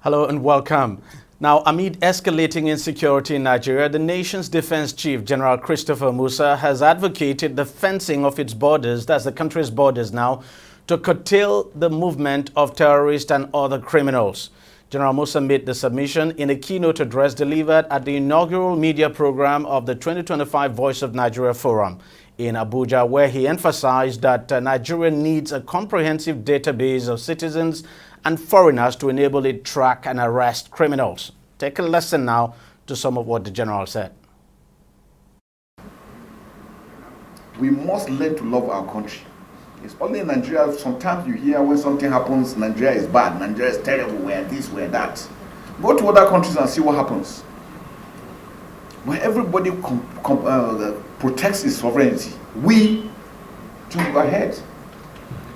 Hello and welcome. Now, amid escalating insecurity in Nigeria, the nation's defense chief, General Christopher Musa, has advocated the fencing of its borders, that's the country's borders now, to curtail the movement of terrorists and other criminals. General Musa made the submission in a keynote address delivered at the inaugural media program of the 2025 Voice of Nigeria Forum in Abuja, where he emphasized that Nigeria needs a comprehensive database of citizens and foreigners to enable it track and arrest criminals. Take a listen now to some of what the general said. We must learn to love our country. It's only in Nigeria, sometimes you hear when something happens, Nigeria is bad, Nigeria is terrible, we're this, we're that. Go to other countries and see what happens. Where everybody protects its sovereignty, we too go ahead.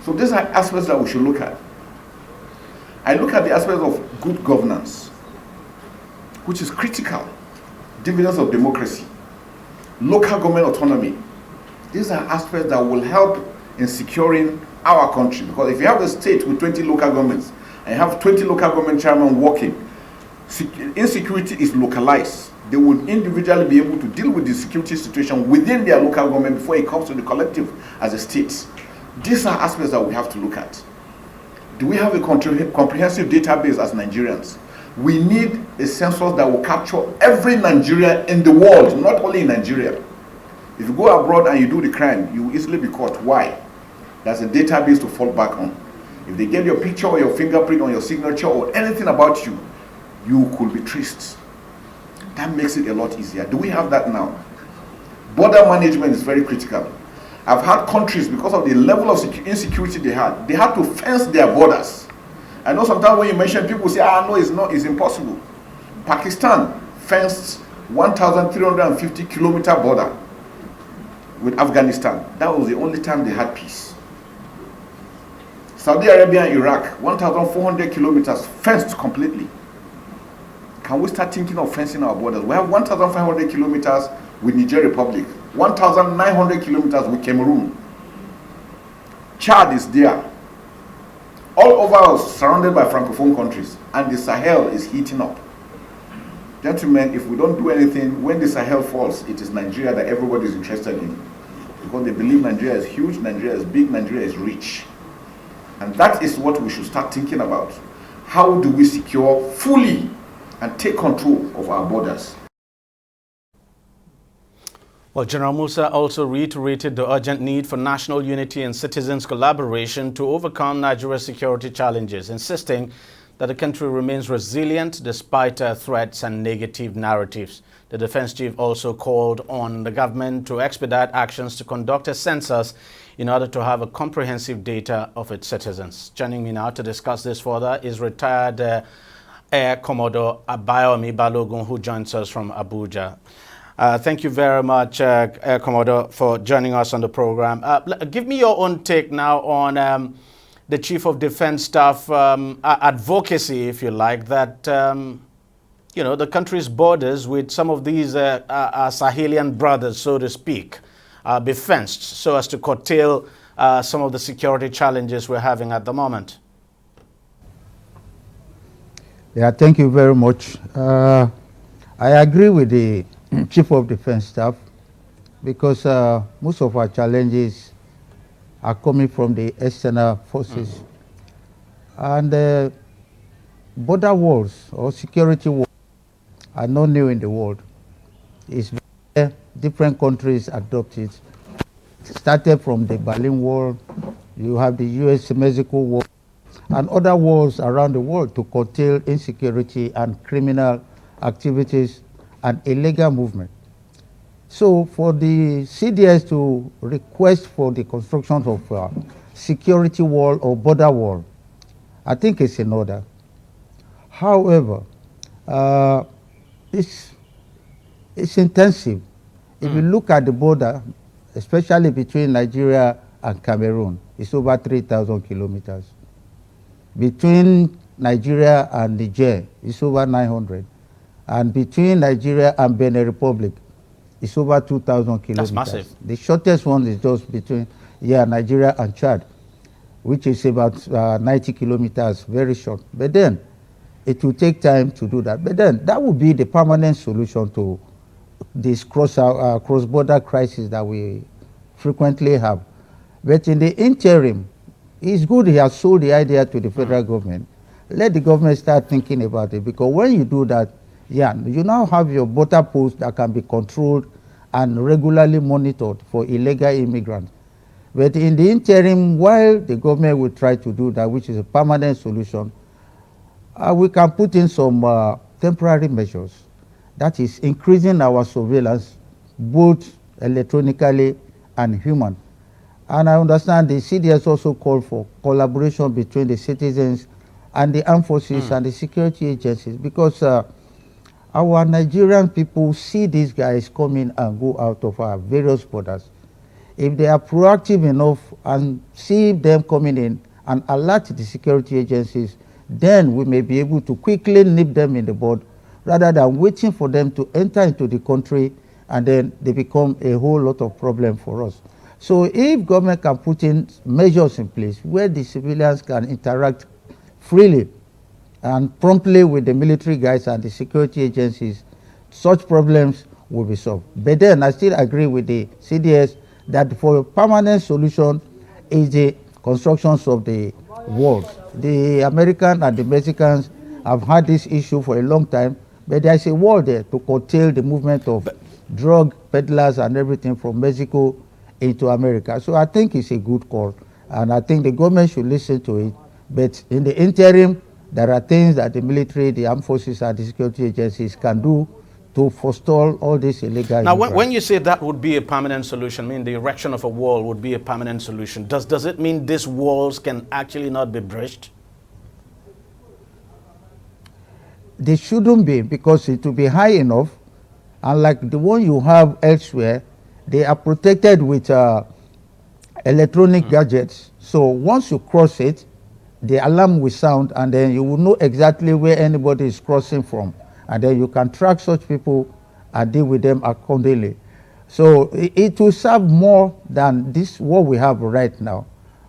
So these are aspects that we should look at. I look at the aspects of good governance, which is critical, dividends of democracy, local government autonomy. These are aspects that will help in securing our country. Because if you have a state with 20 local governments and you have 20 local government chairmen working, insecurity is localized. They will individually be able to deal with the security situation within their local government before it comes to the collective as a state. These are aspects that we have to look at. Do we have a comprehensive database as Nigerians? We need a census that will capture every Nigerian in the world, not only in Nigeria. If you go abroad and you do the crime, you will easily be caught. Why? There's a database to fall back on. If they get your picture or your fingerprint on your signature or anything about you, you could be traced. That makes it a lot easier. Do we have that now? Border management is very critical. I've had countries, because of the level of insecurity they had to fence their borders. I know sometimes when you mention, people say, no, it's impossible. Pakistan fenced 1,350 kilometer border with Afghanistan. That was the only time they had peace. Saudi Arabia and Iraq, 1,400 kilometers fenced completely. Can we start thinking of fencing our borders? We have 1,500 kilometers with Niger Republic, 1,900 kilometers with Cameroon. Chad is there. All over us, surrounded by Francophone countries, and the Sahel is heating up. Gentlemen, if we don't do anything, when the Sahel falls, it is Nigeria that everybody is interested in. Because they believe Nigeria is huge, Nigeria is big, Nigeria is rich. And that is what we should start thinking about. How do we secure fully and take control of our borders? Well, General Musa also reiterated the urgent need for national unity and citizens' collaboration to overcome Nigeria's security challenges, insisting that the country remains resilient despite threats and negative narratives. The defense chief also called on the government to expedite actions to conduct a census in order to have a comprehensive data of its citizens. Joining me now to discuss this further is retired Air Commodore Abayomi Balogun, who joins us from Abuja. Thank you very much, Air Commodore, for joining us on the program. Give me your own take now on the Chief of Defense Staff advocacy, if you like, that the country's borders with some of these Sahelian brothers, so to speak, be fenced so as to curtail some of the security challenges we're having at the moment. Yeah, thank you very much. I agree with the Chief of Defense Staff because most of our challenges are coming from the external forces. And border wars or security wars are not new in the world. It's different countries adopt it. It started from the Berlin Wall, you have the US-Mexico War, and other wars around the world to curtail insecurity and criminal activities and illegal movement. So for the CDS to request for the construction of a security wall or border wall, I think it's in order. However, it's intensive. If you look at the border, especially between Nigeria and Cameroon, it's over 3,000 kilometers. Between Nigeria and Niger, it's over 900. And between Nigeria and Benin Republic, it's over 2,000 kilometers. That's massive. The shortest one is just between Nigeria and Chad, which is about 90 kilometers, very short. But then, It will take time to do that. But then that would be the permanent solution to this cross-border crisis that we frequently have. But in the interim, it's good he has sold the idea to the federal government. Let the government start thinking about it, because when you do that, yeah, you now have your border post that can be controlled and regularly monitored for illegal immigrants. But in the interim, while the government will try to do that, which is a permanent solution, we can put in some temporary measures. That is increasing our surveillance, both electronically and human. And I understand the CDS also called for collaboration between the citizens and the armed forces and the security agencies, because our Nigerian people see these guys coming and go out of our various borders. If they are proactive enough and see them coming in and alert the security agencies, then we may be able to quickly nip them in the bud, rather than waiting for them to enter into the country and then they become a whole lot of problem for us. So if government can put in measures in place where the civilians can interact freely and promptly with the military guys and the security agencies, such problems will be solved. But then I still agree with the CDS that for a permanent solution is the constructions of the walls. The Americans and the Mexicans have had this issue for a long time, but there is a wall there to curtail the movement of drug peddlers and everything from Mexico into America. So I think it's a good call, and I think the government should listen to it. But in the interim, there are things that the military, the armed forces, and the security agencies can do to forestall all this illegal. Now, when you say that would be a permanent solution, I mean the erection of a wall would be a permanent solution, does it mean these walls can actually not be breached? They shouldn't be, because it will be high enough, and like the one you have elsewhere, they are protected with electronic gadgets. So once you cross it, the alarm will sound, and then you will know exactly where anybody is crossing from, and then you can track such people and deal with them accordingly. So it will serve more than this what we have right now.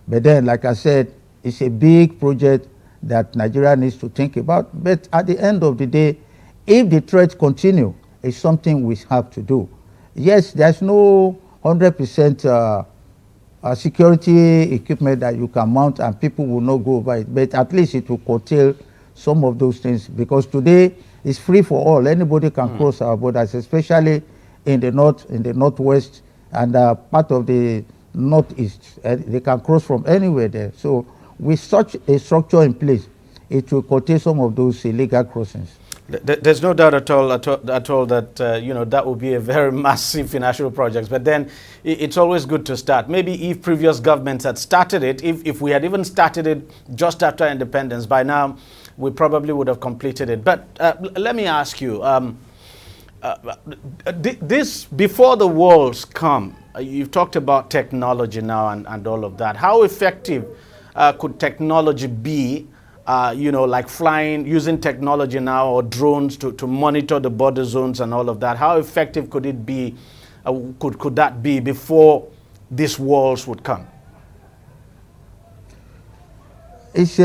But then, like I said, it's a big project that Nigeria needs to think about. But at the end of the day, if the threats continue, it's something we have to do. Yes, there's no 100% security equipment that you can mount and people will not go over it, but at least it will curtail some of those things, because today it's free for all. Anybody can cross our borders, especially in the north, in the northwest, and part of the northeast. They can cross from anywhere there. So with such a structure in place, it will curtail some of those illegal crossings. There's no doubt at all that you know, that would be a very massive financial project. But then it's always good to start. Maybe if previous governments had started it, if we had even started it just after independence, by now we probably would have completed it. But let me ask you, this before the walls come, you've talked about technology now and all of that. How effective could technology be? You know, like flying, using technology now, or drones to monitor the border zones and all of that. How effective could it be, could that be before these walls would come? It's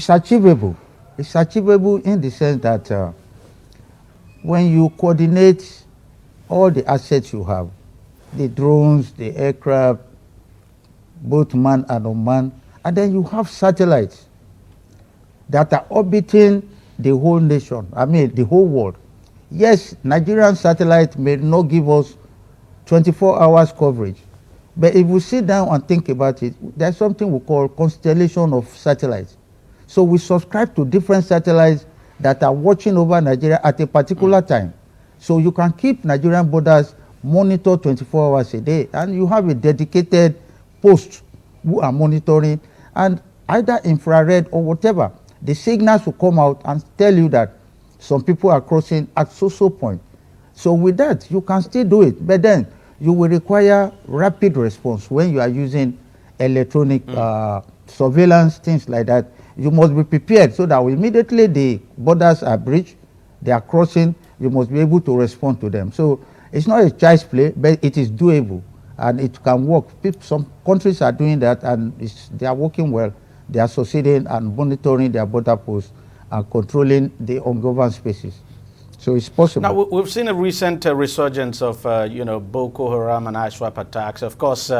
achievable. It's achievable in the sense that when you coordinate all the assets you have, the drones, the aircraft, both manned and unmanned, and then you have satellites that are orbiting the whole nation, I mean the whole world. Yes, Nigerian satellite may not give us 24 hours coverage, but if we sit down and think about it, there's something we call constellation of satellites. So we subscribe to different satellites that are watching over Nigeria at a particular time. So you can keep Nigerian borders monitored 24 hours a day, and you have a dedicated post who are monitoring, and either infrared or whatever, the signals will come out and tell you that some people are crossing at so point. So with that, you can still do it, but then you will require rapid response when you are using electronic surveillance, things like that. You must be prepared so that immediately the borders are breached, they are crossing, you must be able to respond to them. So it's not a child's play, but it is doable and it can work. Some countries are doing that and they are working well. They are succeeding and monitoring their border posts and controlling the ungoverned spaces. So it's possible. Now, we've seen a recent resurgence of, Boko Haram and ISWAP attacks. Of course,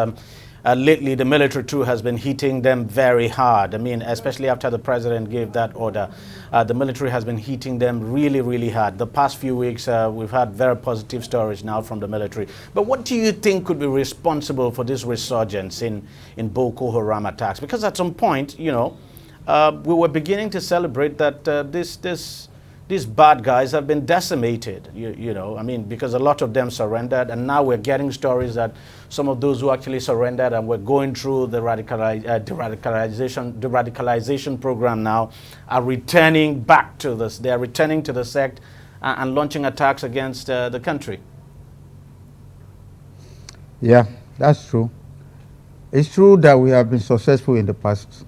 lately the military too has been hitting them very hard. I mean, especially after the president gave that order, the military has been hitting them really, really hard. The past few weeks, we've had very positive stories now from the military. But what do you think could be responsible for this resurgence in Boko Haram attacks? Because at some point, we were beginning to celebrate that these bad guys have been decimated, because a lot of them surrendered, and now we're getting stories that some of those who actually surrendered and were going through the radicalization program now are returning back to this. They are returning to the sect and launching attacks against the country. Yeah, that's true. It's true that we have been successful in the past.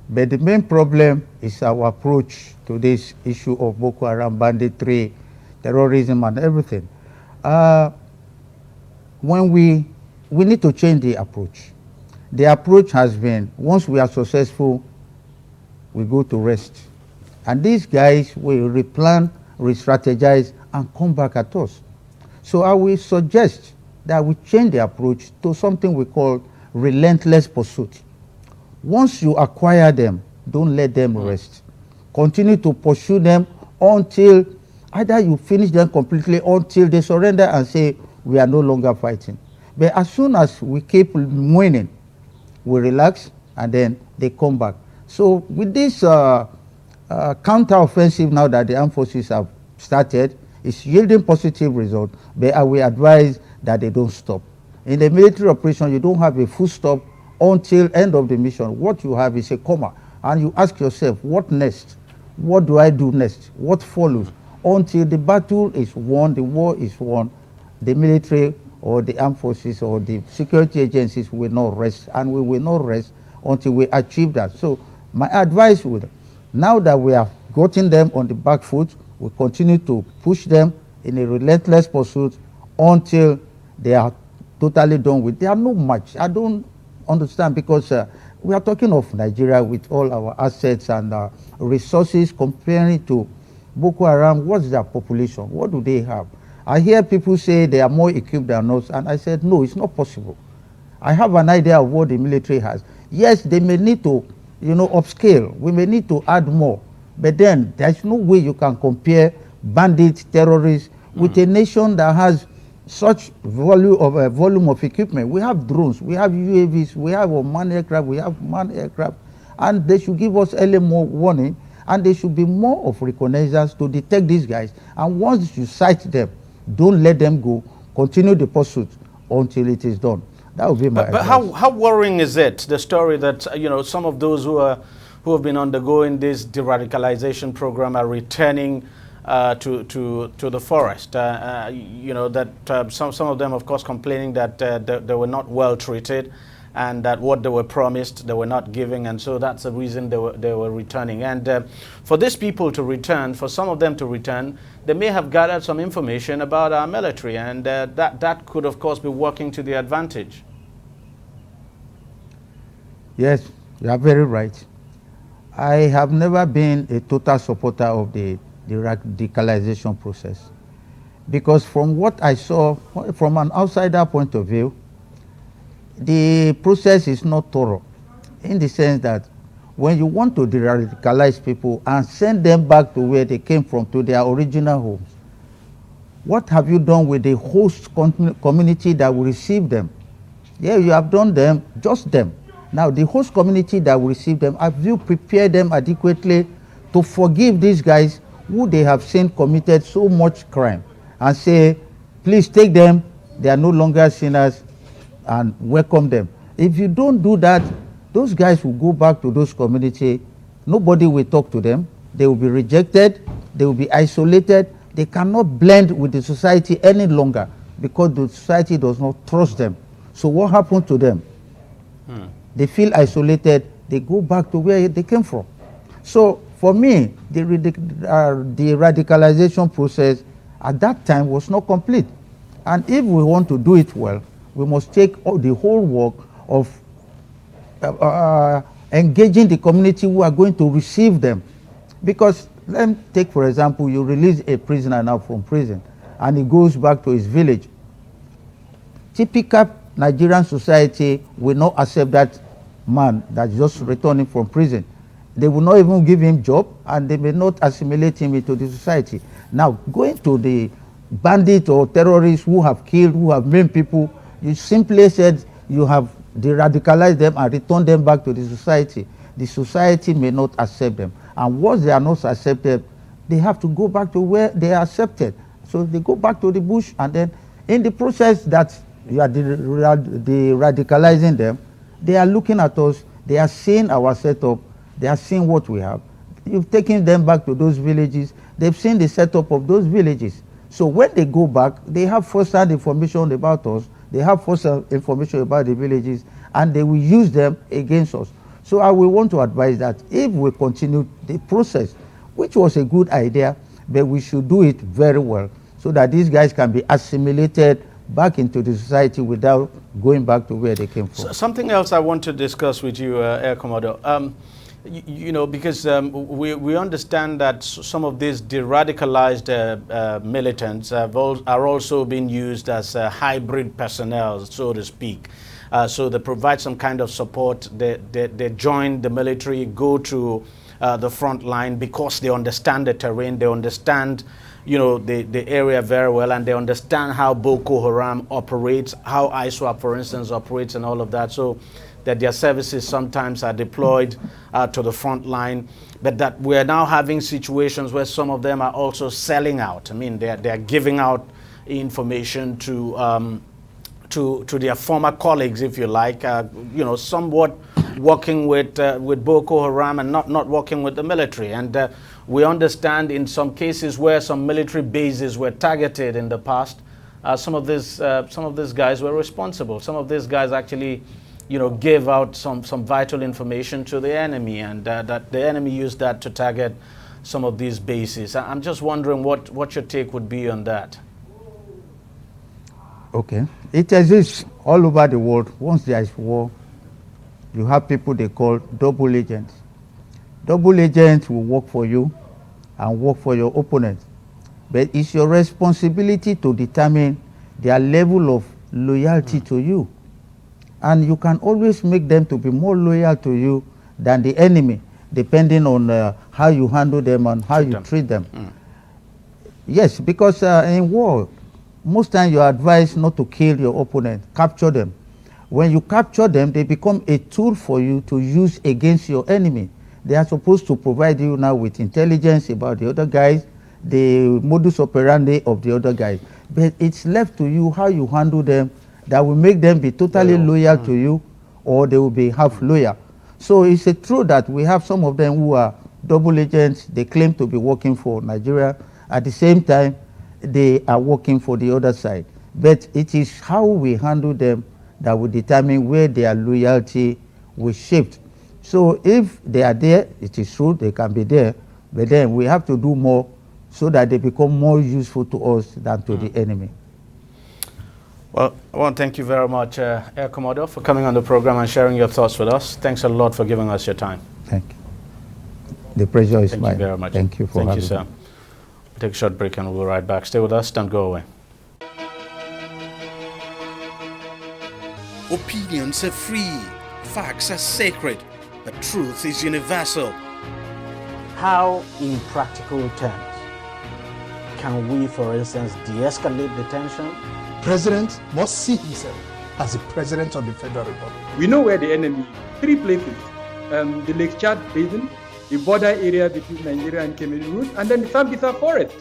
But the main problem is our approach to this issue of Boko Haram, banditry, terrorism, and everything. When we need to change the approach. The approach has been, once we are successful, we go to rest. And these guys will replan, re-strategize, and come back at us. So I will suggest that we change the approach to something we call relentless pursuit. Once you acquire them, don't let them rest. Continue to pursue them until either you finish them completely, until they surrender and say, we are no longer fighting. But as soon as we keep winning, we relax and then they come back. So with this counter-offensive now that the armed forces have started, it's yielding positive results, but I will advise that they don't stop. In the military operation, you don't have a full stop until end of the mission. What you have is a comma, and you ask yourself, what next? What do I do next? What follows? Until the battle is won, the war is won, the military or the armed forces or the security agencies will not rest, and we will not rest until we achieve that. So my advice would, now that we have gotten them on the back foot, we continue to push them in a relentless pursuit until they are totally done with. They are no match. I don't understand, because we are talking of Nigeria with all our assets and resources, comparing to Boko Haram. What's their population? What do they have? I hear people say they are more equipped than us, and I said, no, it's not possible. I have an idea of what the military has. Yes, they may need to, upscale. We may need to add more, but then there's no way you can compare bandits, terrorists, with a nation that has such volume of equipment. We have drones, we have UAVs, we have unmanned aircraft, we have manned aircraft, and they should give us early more warning, and there should be more of reconnaissance to detect these guys. And once you sight them, don't let them go. Continue the pursuit until it is done. That would be my advice. But how worrying is it, the story that some of those who have been undergoing this de-radicalization program are returning to the forest? Some of them, of course, complaining that they were not well treated, and that what they were promised they were not giving, and so that's the reason they were returning. And for these people to return, for some of them to return, they may have gathered some information about our military, and that could, of course, be working to their advantage. Yes, you are very right. I have never been a total supporter of the radicalization process, because from what I saw from an outsider point of view, the process is not thorough, in the sense that when you want to de-radicalize people and send them back to where they came from, to their original homes, what have you done with the host community that will receive them? Yeah, you have done them, just them. Now the host community that will receive them, have you prepared them adequately to forgive these guys who they have seen committed so much crime, and say, please take them, they are no longer sinners, and welcome them? If you don't do that, those guys will go back to those communities. Nobody will talk to them. They will be rejected. They will be isolated. They cannot blend with the society any longer, because the society does not trust them. So what happened to them? They feel isolated. They go back to where they came from. So for me, the radicalization process at that time was not complete. And if we want to do it well, we must take the whole work of engaging the community who are going to receive them. Because let me take, for example, you release a prisoner now from prison and he goes back to his village. Typical Nigerian society will not accept that man that's just returning from prison. They will not even give him job and they may not assimilate him into the society. Now, going to the bandits or terrorists who have killed, who have maimed people, you simply said you have de-radicalized them and returned them back to the society. The society may not accept them. And once they are not accepted, they have to go back to where they are accepted. So they go back to the bush, and then in the process that you are de-radicalizing them, they are looking at us, they are seeing our setup, they are seeing what we have. You've taken them back to those villages, they've seen the setup of those villages. So when they go back, they have first-hand information about us, they have first-hand information about the villages, and they will use them against us. So I will want to advise that if we continue the process, which was a good idea, but we should do it very well so that these guys can be assimilated back into the society without going back to where they came from. So something else I want to discuss with you, Air Commodore. You know, because we understand that some of these de-radicalized militants are also being used as hybrid personnel, so to speak. So they provide some kind of support. They join the military, go to the front line because they understand the terrain, they understand, you know, the area very well, and they understand how Boko Haram operates, how ISWAP, for instance, operates, and all of that. So that their services sometimes are deployed to the front line, but that we're now having situations where some of them are also selling out. I mean, they're giving out information to their former colleagues, if you like, you know, somewhat working with Boko Haram and not working with the military. And we understand in some cases where some military bases were targeted in the past, some of these guys were responsible. Some of these guys actually, you know, gave out some vital information to the enemy, and that the enemy used that to target some of these bases. I'm just wondering what your take would be on that. Okay. It exists all over the world. Once there is war, you have people they call double agents. Double agents will work for you and work for your opponent. But it's your responsibility to determine their level of loyalty to you. And you can always make them to be more loyal to you than the enemy, depending on how you handle them and how you treat them. Yes, because in war, most times you are advised not to kill your opponent, capture them. When you capture them, they become a tool for you to use against your enemy. They are supposed to provide you now with intelligence about the other guys, the modus operandi of the other guys. But it's left to you how you handle them that will make them be totally loyal to you, or they will be half loyal. So it's true that we have some of them who are double agents. They claim to be working for Nigeria. At the same time, they are working for the other side. But it is how we handle them that will determine where their loyalty will shift. So if they are there, it is true, they can be there, but then we have to do more so that they become more useful to us than to the enemy. Well, I want to thank you very much, Air Commodore, for coming on the program and sharing your thoughts with us. Thanks a lot for giving us your time. Thank you. The pleasure is mine. Thank you very much. Thank you for having me. Thank you, sir. We'll take a short break and we'll be right back. Stay with us, don't go away. Opinions are free, facts are sacred, but truth is universal. How, in practical terms, can we, for instance, de-escalate the tension? President must see himself as the president of the Federal Republic. We know where the enemy is. 3 places. The Lake Chad Basin, the border area between Nigeria and Cameroon, and then the Sambisa Forest.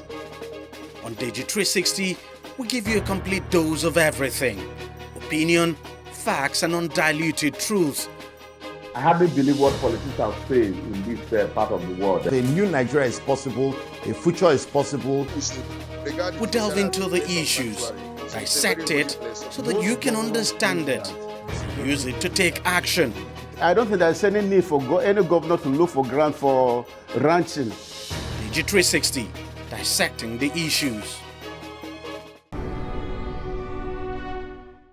On DEJI 360, we give you a complete dose of everything. Opinion, facts, and undiluted truth. I hardly believe what politicians say in this part of the world. A new Nigeria is possible, a future is possible. We delve into the issues, dissect it so that you can understand it, and use it to take action. I don't think there's any need for any governor to look for grant for ranching. DEJI 360, dissecting the issues.